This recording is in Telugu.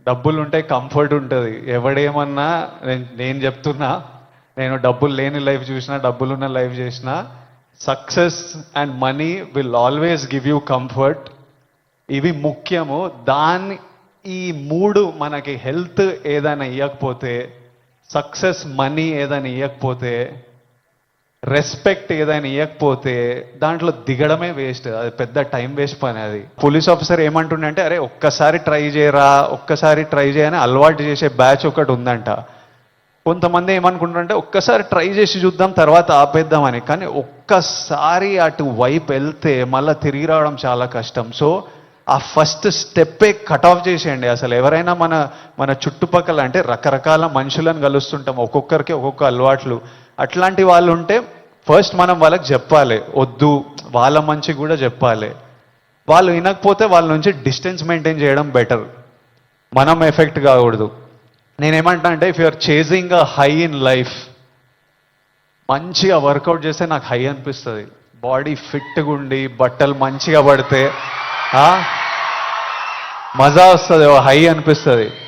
డబ్బులు ఉంటే కంఫర్ట్ ఉంటుంది. ఎవడేమన్నా నేను చెప్తున్నా, నేను డబ్బులు లేని లైఫ్ చూసినా, డబ్బులున్న లైఫ్ చేసిన, success and money will always give you comfort. ఇవి ముఖ్యము. ఈ మూడు మనకి హెల్త్ ఏదైనా ఇవ్వకపోతే, సక్సెస్ మనీ ఏదైనా ఇవ్వకపోతే, రెస్పెక్ట్ ఏదైనా ఇవ్వకపోతే దాంట్లో దిగడమే వేస్ట్. అది పెద్ద టైం వేస్ట్ పని. అది పోలీస్ ఆఫీసర్ ఏమంటుండే, అరే ఒక్కసారి ట్రై చేయరా, ఒక్కసారి ట్రై చేయని అలవాటు చేసే బ్యాచ్ ఒకటి ఉందంట. కొంతమంది ఏమనుకుంటారంటే ఒక్కసారి ట్రై చేసి చూద్దాం తర్వాత ఆపేద్దామని. కానీ ఒక్కసారి అటు వైపు వెళ్తే మళ్ళీ తిరిగి రావడం చాలా కష్టం. సో ఆ ఫస్ట్ స్టెప్పే కట్ ఆఫ్ చేసేయండి. అసలు ఎవరైనా మన చుట్టుపక్కల అంటే రకరకాల మనుషులను కలుస్తుంటాం, ఒక్కొక్కరికి ఒక్కొక్క అలవాట్లు. అట్లాంటి వాళ్ళు ఉంటే ఫస్ట్ మనం వాళ్ళకి చెప్పాలి, వద్దు, వాళ్ళ మంచి కూడా చెప్పాలి. వాళ్ళు వినకపోతే వాళ్ళ నుంచి డిస్టెన్స్ మెయింటైన్ చేయడం బెటర్. మనం ఎఫెక్ట్ కాకూడదు. నేనేమంటా అంటే, if you're chasing a high in life, మంచిగా వర్కౌట్ చేస్తే నాకు హై అనిపిస్తుంది. బాడీ ఫిట్గా ఉండి బట్టలు మంచిగా పడితే మజా వస్తుంది, హై అనిపిస్తుంది.